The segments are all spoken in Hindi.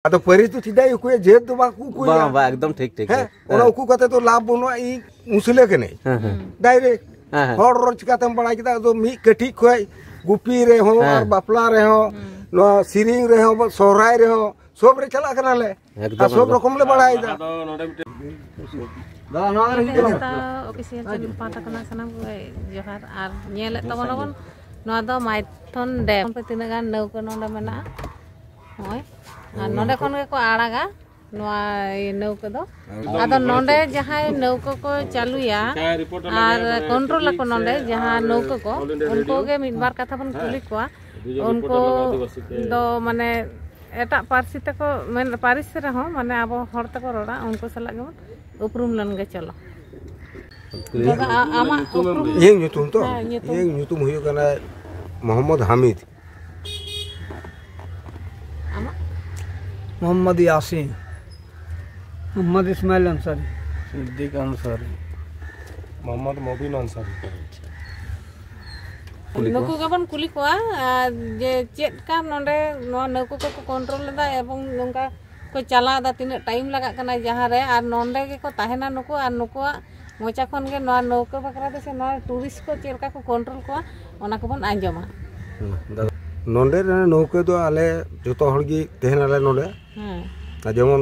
आदो परी तो चिदा उकुए जेद दो बाकू कुए बा एकदम ठीक ठीक है ओना उकू कते तो लाभ बनुआ ई मुसले के नहीं डायरेक्ट हर रोज कातम बड़ा किदा तो मी कठी खोय गुपी रे हो और बापला रे हो नो सिरिंग रे हो सोहराय रे हो सब रे चला कना ले सब रकम ले बड़ाई दा दा नो रे ता ऑफिशियल चैनल पाता कना सनम जोहार आर नेले तबन नो दो माइथन डैम पे तिना गान नौका नोंडा मेना होय नोंडे खन के को आड़ागा नौका दो आदो नोंडे जहां नौका को चालुया और कंट्रोल को नोंडे जहां नौका को उनको के मिद बार कथा बन कुली को उनको दो माने एटा पारसी तको मेन पारिस रे हो माने अब हर तको रोड़ा उनको सला के उपरुम लन गे चलो आमा ये ᱧᱩᱛᱩᱢ तो ये ᱧᱩᱛᱩᱢ हुयो कना मोहम्मद हामिद आमा मोहम्मद यासीन मोहम्मद इस्माइल अंसारी सिद्दीक अंसारी मोहम्मद मोबिन अंसारी नुकु गबन कुली कोआ जे चेत का नोंडे नो नुकु को कंट्रोल लेदा एवं नोंका को चला दा तिने टाइम लगा कना जहां रे आर नोंडे के को ताहेना नुकु आर नुकुआ मोचा खन के नो नौका बकरा दे से नो टूरिस्ट को चेलका को कंट्रोल को ओना को बन आंजमा नोंडे रे नौका दो आले जतो हड़गी तेहन आले नोंडे जेमन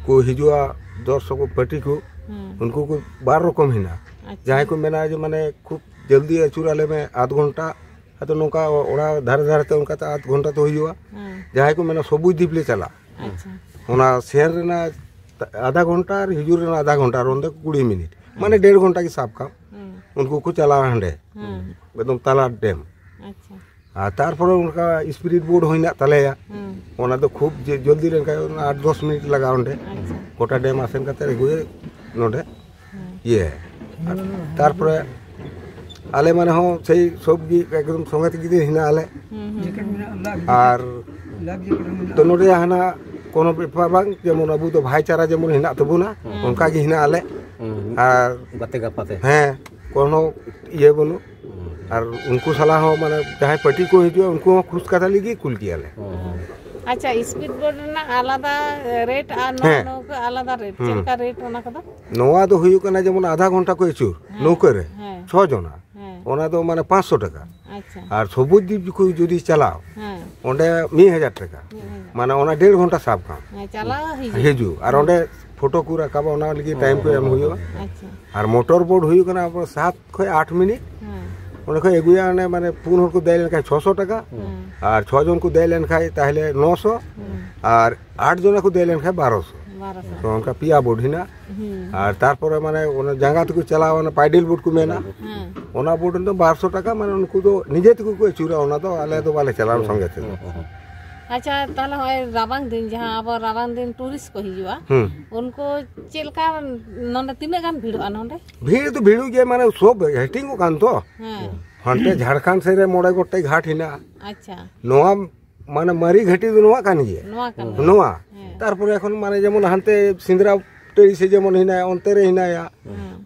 को हिजुआ दर्शक पार्टी को उनको को 12 रकम हिना जहां को मेना जे माने खूब जल्दी अचुराले में आध घंटा तो नौका ओड़ा धार धार ते उनका आध घंटा तो हुआ जहां को मेना सबुज द्वीप ले चला अच्छा ओना शहर रेना आधा घंटा और हिजुर रेना आधा घंटा रोंदे 20 मिनट माने 1.5 घंटा की साफ काम उनको को चला हंडे एकदम ताला डैम अच्छा तार पर उनका स्पिरिट बोर्ड होइना तालेया ओना तो खूब जल्दी रेन का 8-10 मिनट लगा हंडे गोटा डैम आसेन काते गुए नोडे ये तार पर आले माने हो सही सब गी एकदम संगत गी हिना आले और तो नोडे हाना कोनो बेपार बांग जेमन अबु तो भाईचारा जेमन हिना तबुना उनका गी हिना आले और गते गपाते हैं कोनो ये बनु और उनको सलाह हो माने जहां पार्टी को हिजो उनको खुश कथा लगी कुल किया ले अच्छा स्पीड बोर्ड ना आलादा रेट आ नो को आलादा रेट चेका रेट ओना कदा नोवा तो हुयु कना जेमन आधा घंटा को चूर नौका रे 6 जना ओना तो माने 500 टाका अच्छा और सबुज द्वीप को जदी चलाओ ओंडे 1000 टाका माने ओना 1.5 घंटा साफ काम चला हिजु और ओंडे फोटो को रखाबा ओना लगी टाइम को एम हुयो अच्छा और मोटर बोर्ड हुयो कना 7 खय 8 मिनट ओने खय एगुया ने माने पून हर को देलेन का 600 टाका और 6 जन को देलेन खाय ताहले 900 और 8 जना को देलेन खाय 1200 तो उनका पिया बोर्ड हिना और तारपर माने ओना जांगा को चलावा ना पाइडल बोर्ड को मेना ओना बोर्ड तो 1200 टाका माने उनको तो निजे तक को चूरा ओना तो आले तो वाले चलान संगे थे अच्छा ताला होय राबांग दिन जहां अब राबांग दिन टूरिस्ट को हिजुआ उनको चेलका नंदे तिने गान भिड़ो नंदे भीड़ तो भिड़ू के माने सब हेटिंग कान तो हंटे झारखंड से रे मोड़े गोटे घाट हिना अच्छा नोआ माने मरी घाटी दो नोआ कान गे नोआ तारपर এখন माने जेमन हंते सिंदरा टेरी से जेमन हिना ओनते रे हिना या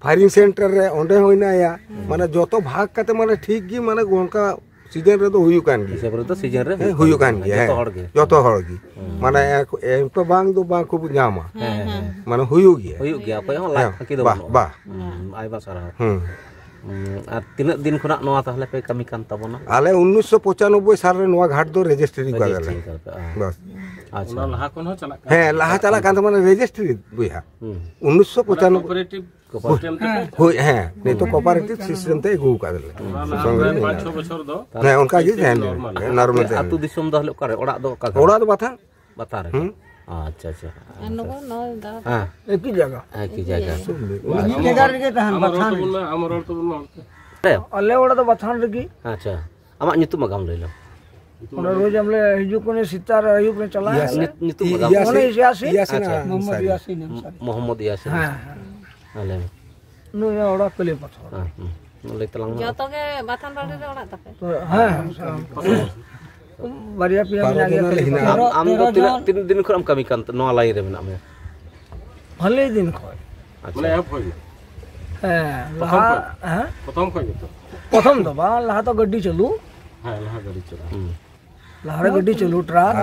फायरिंग सेंटर रे ओंडे होइना या माने जतो भाग काते माने ठीक गी माने गोनका सीजन रे तो हुयु कान गी सेबर तो सीजन रे हुयु कान गी जतो हड़ गी माने एम तो बांग दो बांग खूब जामा माने हुयु गी आपे हो लाख की दो बा आइबा सारा আর তিন দিন খনা নোয়া তাহলে পে কামি কান তবনা আলে 1995 সাল রে নোয়া ঘাট দো রেজিস্ট্রি করা গেল বাস আচ্ছা লাহা কোন हो चला হ্যাঁ লাহা চালা কান মানে রেজিস্ট্রি বুইহা 1995 कोऑपरेटिव सिस्टम हो হ্যাঁ नहीं तो कोऑपरेटिव सिस्टम ते गु का दिले 5-6 বছর दो হ্যাঁ उनका गी है नॉर्मल আতু দিসম দহলে করে ওড়া দো কা ओड़ा तो बाथा बता रहे अच्छा अच्छा अनको नो दा हां एक ही जगह जगह के तहन बथान हमर और तो अले ओड़ा तो बथान रगी अच्छा आमा nyutum magam ले लो ओना रोज हमले हिजु कोने सितार आयुब ने चला nyutum magam ओने यासीन अच्छा मोहम्मद यासीन मोहम्मद यासीन हां अले नो ओड़ा कले पथर हां ले तलांग जतो के बाथान बाड़ी रे ओड़ा तके तो हां बारिया पिया में आगे आम तो तीन दिन खरम कमी कान नो लाई रे मेना में भले दिन खय अच्छा ऐप होय लहा प्रथम खय तो प्रथम तो बा लहा तो गड्डी चलू हां लहा गाड़ी चला लहर गड्डी चलू ट्राक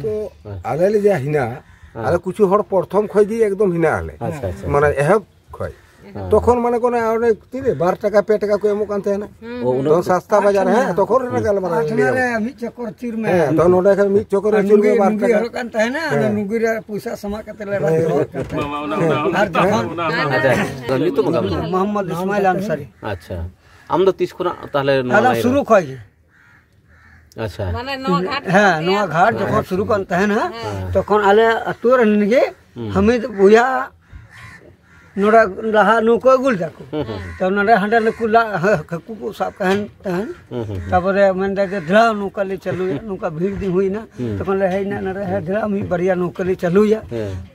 तो आले ले जा हिना आले कुछ हर प्रथम खय दी एकदम हिना आले माने एहब खय तखन माने कोने आने तीरे 12 টাকা 5 টাকা को एमो कानते है ना तो सस्ता बाजार है तखन रे गल माने रे मी चक्कर चिर में है तो नोडे के मी चक्कर चिर में 12 টাকা हर कानते है ना नुगी रे पैसा समा के ले हर जगह नितु मगाम मोहम्मद इस्माइल अंसारी अच्छा आम दो 30 खुना ताहले दादा शुरू खय अच्छा माने नवा घाट हाँ नवा घाट जब शुरू करते हैं ना तखन आले अतुर निगे हमें बुया नोड़ा रहा नुको गुल जाको तब नोड़ा हंडा नुकुला हकु को साफ कहन तहन तबरे मन दे धरा नुका ले चलू नुका भीड़ दी हुई ना तखन रहे ना न रहे धरा मी बढ़िया नुका ले चलू या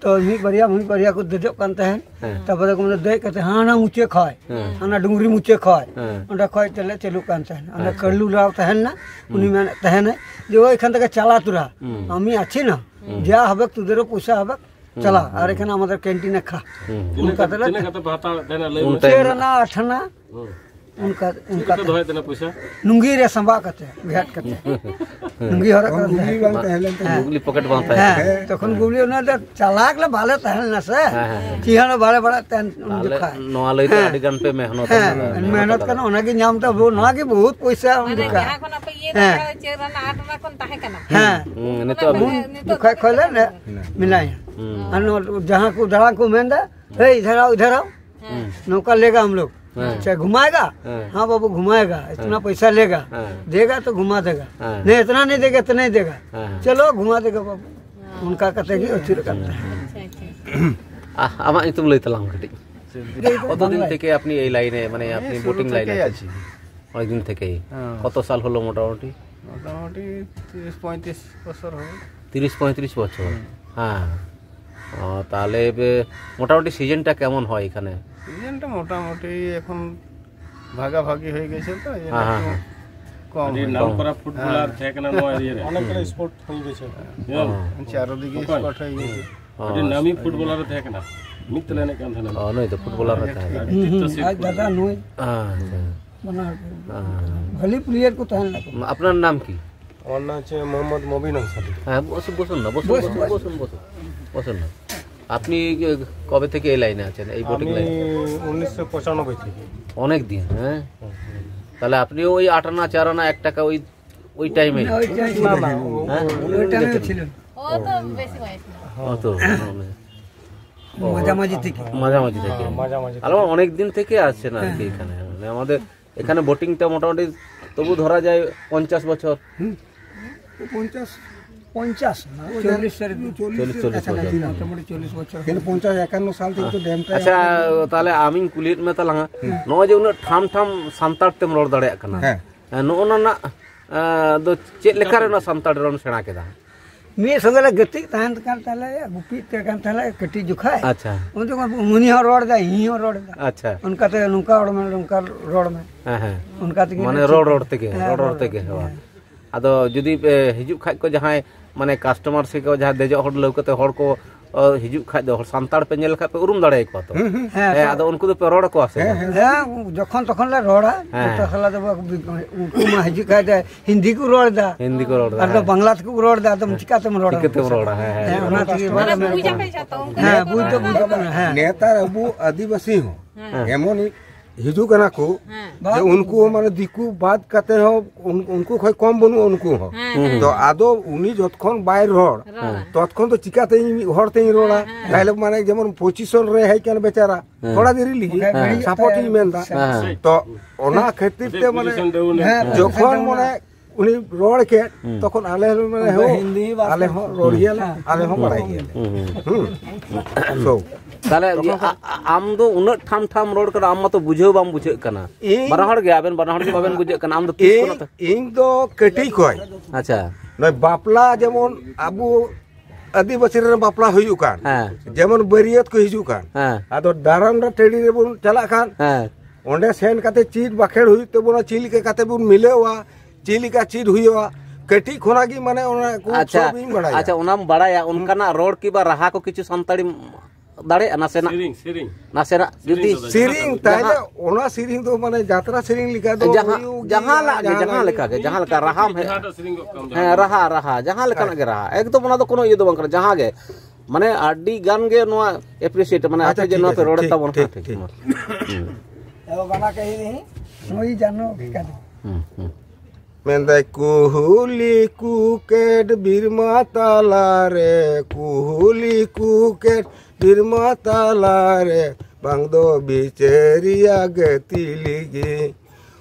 तो मी बढ़िया को दे कान तहन तबरे को दे कहते हां ना ऊंचे खाए हां डुंगरी ऊंचे खाए अंडा खाए चले चलू कान तहन अंडा करलू लाव तहन ना उनी में तहन जो एखन तक चला तुरा आमी अच्छी ना जा हबक तुदेरो पैसा हबक चला और एखाने हमारे कैंटीन खा उनका तले तेरा ना अठना उनका उनका नुंगी रे संबा कते भेट कते नुंगी हरा गुगली पॉकेट बांधता है तखन गुगली ना चलाक ले भाले तहल ना से चिहन बड़े बड़ा तन खा नोआ लई तो आडी गन पे मेहनत करना ओना की नाम तो वो ना की बहुत पैसा उनका जहां कोन पे ये ना चेरना 8 ना कोन ताहे कना हां ने तो दुखा खोले ने मिलाई अनो जहां को धड़ा को मेंदा हे इधर आओ नौका लेगा हम लोग चाहे घुमाएगा हाँ बाबू घुमाएगा इतना पैसा लेगा देगा तो घुमा देगा नहीं इतना नहीं देगा तो नहीं देगा चलो घुमा देगा बाबू उनका कतेगी अच्छी करता है आमा तुम लई तलाम कटी কত দিন থেকে আপনি এই লাইনে মানে আপনি বোটিং লাইনে আছেন অনেক দিন থেকেই কত সাল হলো মোটামুটি মোটামুটি 30-35 বছর হবে 30-35 বছর হ্যাঁ তাহলে মোটামুটি সিজনটা কেমন হয় এখানে সিজনটা মোটামুটি এখন ভাগাভাগি হয়ে গেছে তো হ্যাঁ কম নাম করা ফুটবলার থেকে না নয় এরিয়া অনেকটা স্পট হয়ে গেছে চারদিকে স্পট হয়ে গেছে আরে নামি ফুটবলার থেকে না মিতলে না কেন না নয় তো ফুটবলার থাকে आज दादा नोई আচ্ছা बना भली प्लेयर को तहन लगा আপনার নাম কি और ना छे मोहम्मद मोबिन अंसारी হ্যাঁ বসুন না বসুন না আপনি কবে থেকে এই লাইনে আছেন এই বোটিং লাইনে 1995 থেকে অনেক দিন হ্যাঁ তাহলে আপনি ওই 8 আনা 4 আনা 1 টাকা ওই টাইমে ना ওই টাইমে ছিল ও তো বেশি বয়স না তো মাঝামাঝি থেকে আলো অনেক দিন থেকে আসছেন আর কি এখানে মানে আমাদের এখানে বোটিংটা মোটামুটি তবু ধরা যায় 50 বছর 50 না 40 বছর কিন্তু 50-51 সাল থেকে তো ড্যামটা আচ্ছা তাহলে আমি কুলিত মে তালাঙ্গা নয় যে উনা ঠাম সান্তাড় তেম রড় দাড়ায় কানা নona না ᱫᱚ ᱪᱮᱫ ᱞᱮᱠᱟ ᱨᱮ ᱥᱟᱱᱛᱟᱲ ᱨᱚᱲ ᱥᱮᱬᱟ ᱠᱮᱫᱟ ᱢᱤᱫ ᱥᱚᱸᱜᱮ ᱞᱮ ᱜᱟᱛᱮᱜ ᱛᱟᱦᱮᱱ ᱠᱟᱱ ᱛᱟᱦᱞᱮ ᱜᱩᱯᱤ ᱛᱮ ᱠᱟᱱ ᱛᱟᱦᱞᱮ ᱠᱟᱹᱴᱤᱡ ᱡᱚᱠᱷᱟᱡ ᱟᱪᱪᱷᱟ ᱩᱱ ᱡᱚᱠᱷᱚᱱ ᱩᱱᱤ ᱦᱚᱸ ᱨᱚᱲ ᱫᱟ ᱤᱧ ᱦᱚᱸ ᱨᱚᱲ ᱫᱟ ᱟᱪᱪᱷᱟ ᱚᱱᱠᱟᱛᱮ ᱱᱚᱝᱠᱟ ᱨᱚᱲ ᱢᱮ ᱦᱮᱸ ᱚᱱᱠᱟ ᱛᱮᱜᱮ ᱢᱟᱱᱮ ᱨᱚᱲ ᱛᱮᱜᱮ ᱟᱫᱚ ᱡᱩᱫᱤ ᱦᱤᱡᱩᱜ ᱠᱷᱟᱡ ᱠᱚ ᱡᱟᱦᱟᱸᱭ ᱢᱟᱱᱮ ᱠᱟᱥᱴᱚᱢᱟᱨ ᱥᱮ ᱠᱚ ᱡᱟᱦᱟᱸ ᱫᱮᱡᱚᱜ ᱦᱚᱲ ᱞᱟᱹᱣᱠᱟᱹᱛᱮ ᱦᱚᱲ ᱠᱚ हिजुक खाज दो सांताड़ पे नेल खापे उरुम दाड़े को तो आदो उनको तो पे रोड को आसे जखन तखन ले रोड़ा तो हला दो उनको मा हिजुक खाज हिंदी को रोड़ा और तो बांग्ला को रोड़ा तो चिका तुम रोड़ा है ओना तके बारे में बुझा पे जाता हूं हां बुझ तो है नेतार अबु आदिवासी हो एमोनी हिजू कना को जे उनको माने दिकु बात करते हो उनको कोई कम बनु उनको हो तो आदो उनी जतखन बाय रोड ततखन तो चिकाते हरते रोड़ा ताइले माने जेमन पोजीशन रे है केन बेचारा थोड़ा देरी लिगी सपोर्ट ही मेनदा तो ओना खातिर ते माने जखन माने उनी रोड के तखन आले माने हो हिंदी आले हो रोड़ियाला आले हो बड़ाई सो ताले आम दो उन ठाम रोड कर आम तो बुझे बाम बुझे कना बरहड़ गया बेन बरहड़ के बाबेन बुझे कना आम तो इन दो कटी कोय अच्छा नय बापला जेमन आबू आदिवासी रे बापला हुयु कान जेमन बरियत को हिजु कान आदो दाराम रा टेडी रे बुन चला कान ओंडे सेन काते चीज बाखेड़ हुई तो बोना चिली के काते बुन मिलेवा चिली का चीज हुईवा कटी खोनागी माने ओना को सब इन बड़ाया अच्छा ओनाम बड़ाया उनका ना रोड की बा रहा को किछु संताड़ी दाड़े नासेना Siring, siring. नासेना जुदी सिरिंग ताले ओना सिरिंग तो माने यात्रा सिरिंग लिखा दो जहां लेका रहा में Ada siring kok kamu है रहा जहां लेका के रहा एकदम ओना दो कोनो ये दो बंकर जहां गे माने आडी गान गे नोआ एप्रिशिएट माने आते जे नोआ पे रोड ता बन ठीक एगो गाना कही नहीं नोई जानो का मेंदा कुहुली कुकेट बिरमा तालारे कुहुली कुकेट बिरमा तालारे बांगदो बिचेरिया गतिलिगी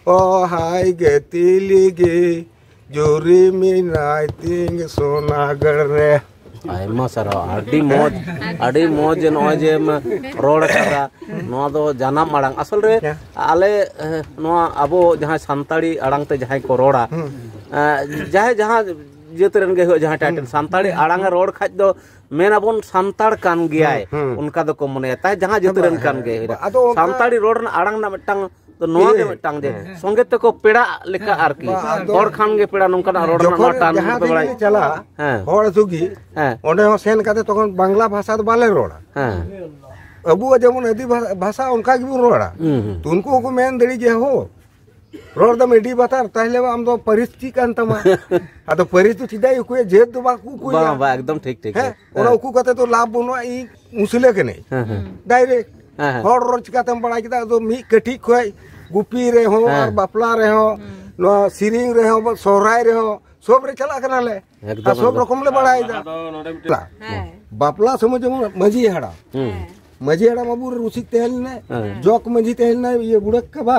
ओ हाय गतिलिगी जोरी मिनाई तिंग सोनागढ़ रे आयमा सारा आडी मोज नोआ जे रोड करा नोआ दो जाना माड़ांग असल रे आले नोआ अबो जहां संताड़ी आड़ांग ते जहां को रोड़ा जहां जेतरन गे हो जहां टाइटल संताड़ी आड़ांग रोड खाज दो मेन अबोन संताड़ कान गयाय उनका दो को मने ता जहां जेतरन कान गे संताड़ी रोड ना आड़ांग ना मिटांग तो नोआ के मिटांग दे संगे ते को पेड़ा लेका आरकी और खान गे पेड़ा नोंका रोड ना टान पे बड़ाई चला होड़ सुगी ओंडे हो सेन काते तखन बांग्ला भाषा तो बाले रोड़ा अबू जेमन आदि भाषा उनका गी रोड़ा तो उनको को मेन दड़ी जे हो रोड द मेडी बातार ताहले आम दो परिस्थिति कान तमा आदो परिस्थिति चिदाई को जेद दो बाकू को बा एकदम ठीक है ओना उकू काते तो लाभ बनो ई मुसले के नहीं डायरेक्ट होड़ रोड चिकातम बड़ा किदा दो मी कठी खोय गुपी रे हो और बापला रे हो नो सिरिंग रे हो सोहराय रे हो सब रे चला कना ले सब रकम ले बड़ाई दा बापला समझ मजी हड़ा बाबू रुसिक तेल ने जोक मजी तेल ने ये बुड़क का बा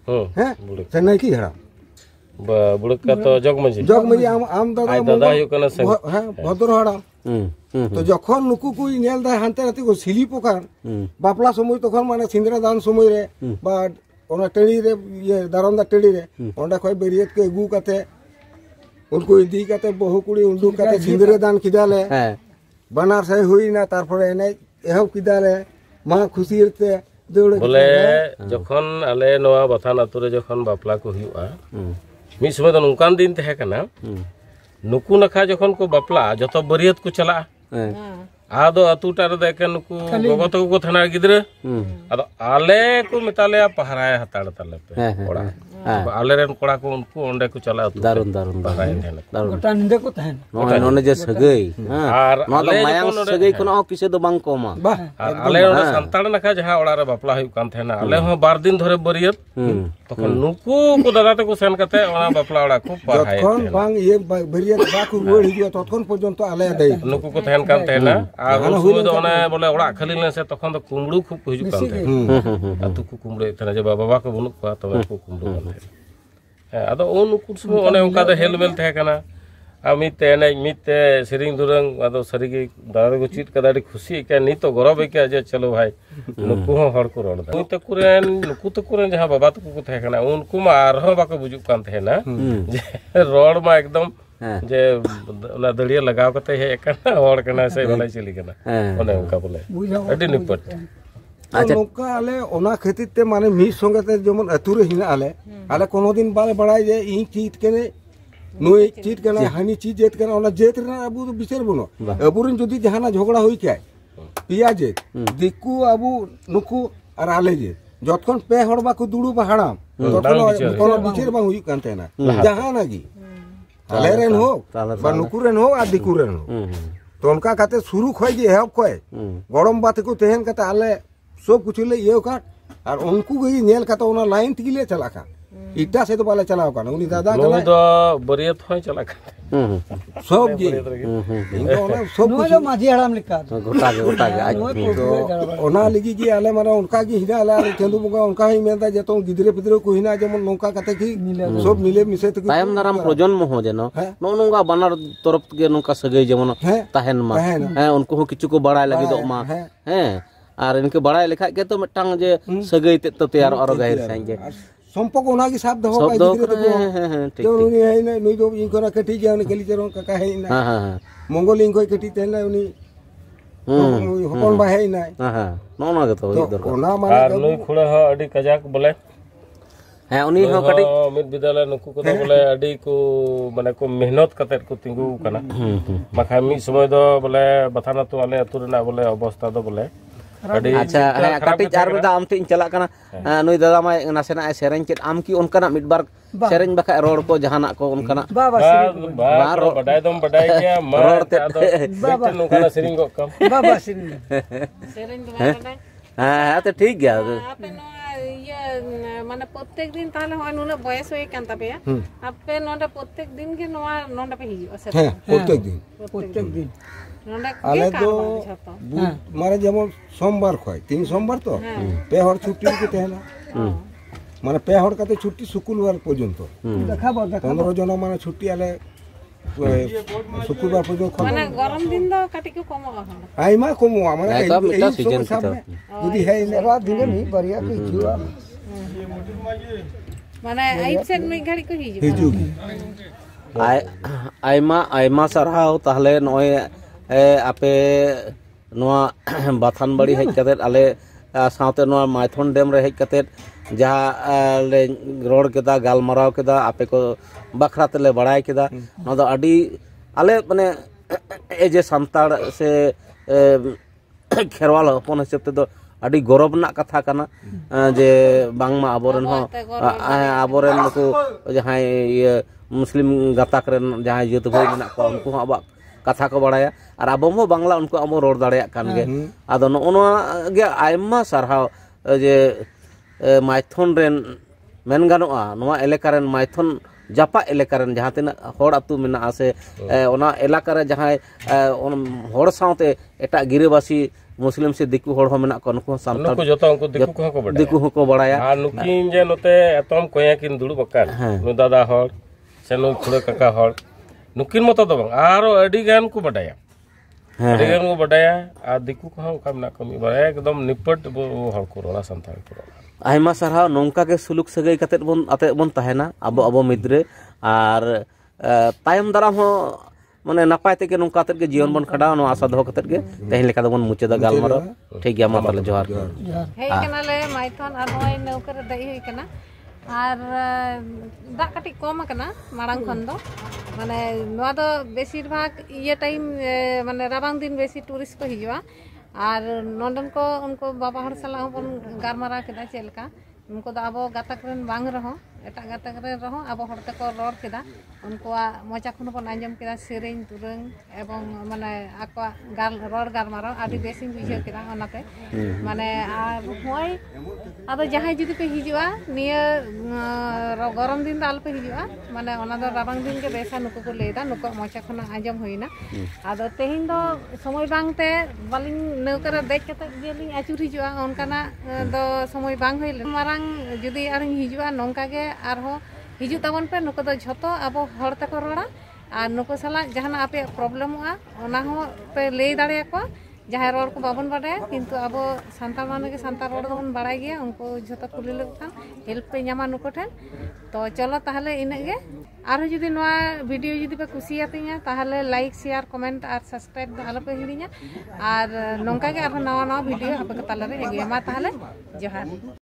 हैं चेन्नई की हड़ा बुड़क का तो जोक मजी आम दादा यो कना से हैं भद्र हड़ा तो जखन नुकु को नेल दा हानते राती को सिली पोकान बापला समय तखन माने सिंदरा दान समय रे बा ओना टेड़ी रे ये दारंदा टेड़ी रे ओंडा खय बेरियत के गु काते उनको इदी काते बहु कुड़ी उंडू काते सिंदरा दान किदाले बनार से हुई ना तारपरे एने एहब किदाले मा खुशीरते दौड़ बोले जखन आले नोआ बथान आतु रे जखन बापला को हुआ मी समय तो नुकान दिन तहे कना नुकु नखा जखन को बापला जतो बरियत को चला आदो अतुटा रे देखे नुकु गोगो तको को थाना गिद्रे आदो आले को मिताले पहराय हताड़ तले पे कोड़ा आले रेन कोड़ा को उनको ओंडे को चला दारुन गोटा निंदे को तहन नोने जे सगई आर नो तो मायांग सगई कोनो किसे दो बांग कोमा आले ओना संताड़ नखा जहां ओड़ा रे बापला हुई कान थेना आले हो 12 दिन धरे बरियत तखन नुकु को दादा तको सेन कते ओना बापला ओड़ा को पहाय तखन बांग ये बरियत बाकु रुड़ हिजो तखन पर्यंत आले दे नुकु को थेन कान थेना आ हुई दो ओना बोले ओड़ा खाली ले से तखन तो कुमड़ू खूब हिजु कान थे अतु को कुमड़े थेना जे बाबा को बुनु को तबे को कुमड़ू कान थे आदो ओन कुसुम ओने उनका तो हेलमेल थे कना अमिते एने मिते सिरिंग दुरंग आदो सरीगे दादा को चीट कदाडी खुशी के नी तो गौरव के जे चलो भाई नुकु हो हड़ को रोड दा तो कुरेन नुकु तो कुरेन जहां बाबा तो को थे कना उनको मा आरहो बाको बुजु कान थे ना जे रोड मा एकदम जे ओना दड़िया लगाव कते हे कना हड़ कना से भलाई चली कना ओने उनका बोले अडी निपट अच्छा नोका आले ओना खातिर ते माने मी संगे ते जेमन अतुरे हिना आले कोनो दिन बाले बड़ाई जे ई चीट केने नुई चीट केना हानि चीज जेत केना ओना जेत रे अबु बिचार बनो अबुरिन जदी जहाना झगड़ा होई के पिया जेत दिकु अबु नुकु आर आले जे जतखन पे हड़बा को दुडु बहाड़ाम तखन कोनो बिचार बा हुई कानते ना जहाना गी आले रेन हो बा नुकु रेन हो आ दिकु रेन हो तो उनका काते शुरू खोय जे हेब खोय गरम बात को तेहन काते आले सब कुछ ले ये का और उनको गई नेल का तो उना लाइन तिले चला का इटा से तो बाले चलाओ का उनी दादा नो दो बरियत होय चला का सब जी इनको ना सब नो जो माझी हड़ाम लिखा गोटा के आज तो ओना लगी की आले माने उनका की हिना आले चंदू बुगा उनका ही मेंदा जेतो गिदरे पिदरे को हिना जेमन नौका काते की सब मिले मिसे तो तायम नाराम प्रजन्म हो जेनो नो नोंगा बनार तरफ के नौका सगई जेमन ताहेन मा है उनको हो किछु को बड़ाय लगी दो मा है और इनके बड़ाई लिखा के तो मिटांग जे सगई ते तो तैयार और गहिर साइजे संपर्क ओना की साथ दहो का गिदरे तो ठीक तो उनी है ना नुई दो इन कोना कटी जे उनी केली जरो का है ना हां हां मंगोल इन कोई कटी तेन उनी हपन बा है ना हां नो ना के तो दरकार ओना माने और नुई खुड़ा हो अडी कजाक बोले है उनी हो कटी मित विद्यालय नुकु को तो बोले अडी को माने को मेहनत कते को तिंगु कना माखा मी समय दो बोले बथाना तो आले अतुर ना बोले अवस्था दो बोले अच्छा काटी चार में आम टी चला कना नुई दादा मा नासेना सेरेंज चेत आम की उनका मिडबार सेरेंज बखा रोड को जहाना को उनका बाबा बडाय दम बडाय गया रोड ते बाबा नुका सेरिंग गो कम बाबा सेरिंग हाँ तो ठीक गया आपे ये माने प्रत्येक दिन ताले होय नुना बयस होय कान तबेया आपे नोंडे प्रत्येक दिन के नोंडे पे हिजो से प्रत्येक दिन नोंडे आले दो मारे जेमन सोमवार खय 3 सोमवार तो पे हर छुट्टी के तेहना माने पे हर काते छुट्टी शुक्रवार पर्यंत देखाबो 15 जन माने छुट्टी आले शुक्रवार पर्यंत माने गरम दिन दो काटी को कम आइमा कमो माने तो मिटा सीजन यदि है सेवा दिन नहीं बढ़िया के जीवा माने आइब से मी घड़ी को हिजो आइमा सरहाव ताहले नय आपे नोआ बाथान बड़ी हेज कते आले सावते नोआ माइथन डेम रे हेज कते जहाँ ले रोड केदा गालमाराव केदा आपे को बखरा तेले बड़ाय केदा ना दो अडी आले माने ए जे संताड़ से खेरवाल हपन हिसाब ते दो अडी गौरव ना कथा कना जे बांगमा आबोरेन हो आबोरेन नुकु जहाँ ये मुस्लिम गाताक रेन जहाँ यूथ भाई मेना को उनको अब कथा को बड़ाया और अब मो बांग्ला उनको अब रोड दाड़े कान गे आदो नोआ गे आयमा सरहाव जे माइथन रेन मेन गानोआ नोआ एलेका रेन माइथन जापा एलेका रेन जहाँ तिना होड़ अतु मेना आसे ओना एलाका रे जहाँ होड़ सावते एटा गिरेबासी मुस्लिम से दिकु होड़ हो मेना को उनको संताल को जतो उनको दिकु को बड़ाया आ नुकिन जे नोते एतम कोया किन दुड़ु बकान नु दादा होड़ से नु खुड़े काका होड़ नुकिन मतो दो आरो अडी गान को बडाया अडी गान को बडाया आ दिकु को का मेना कमी बड़ा एकदम निपट होड़ को रोला संताल को आयमा सरहाव नोंका के सुलुक सगै कते बन अते बन तहेना अब मिद्रे आर तायम दाराम हो माने नापाय ते के नोंका ते के जीवन बन खडा नो आशा दो कते के तेहन लेका बन मुचेदा गालमारो ठीक गया मा ताले जोहार हे कनाले माइथन आ नोय नौका रे दई होई कना आर दा काटी कम कना मारांग खन दो माने नोआ दो बेसिर भाग ये टाइम माने राबांग दिन बेसी टूरिस्ट को हिजुआ और नोंडन को उनको बाबा हर सला बन गारमारा केदा चेलका उनको दा अब गातक रेन बांग रहो एटा गातक रे रहो अब हरते को रोड केदा उनको मोचा खन बन आंजम केदा सेरेन तुरंग एवं माने आको गाल रोड गारमारा आदि बेसिंग बुझे केदा ओनाते माने आर होय आदो जहां जुदी पे हिजुआ निया गरम दिन दाल पे हिजुआ माने ओना दो राबांग दिन के बेसा नुको को लेदा नुको मोचा खन आंजम होइना आदो तेहिन दो समय बांगते बालिन नौकर देख कते गेलिन आचुर हिजुआ ओनकाना दो समय बांग होइले मारांग जुदी आरिन हिजुआ नोंका के आरो हिजु तबन पे नुको दो झतो अब हड़ तको रोड़ा और नुको सला जहां आपे प्रॉब्लम हुआ ओना हो पे ले दाड़े को जहाँ रोड को बाबन बाड़ाया किंतु अब सांताल माने के सांताल रोड दबन बाड़ाय गया उनको झतो कुली लगता हेल्प पे ᱧᱟᱢᱟ नुको ठेन तो चलो ताहले इने गे आरो जुदी नोआ वीडियो जुदी पे कुसियातिया ताहले लाइक शेयर कमेंट और सब्सक्राइब आलो पे हिड़िया और नोंका गे आरो नवा नवा वीडियो आपे के ताला रे एगे मा ताहले जोहार।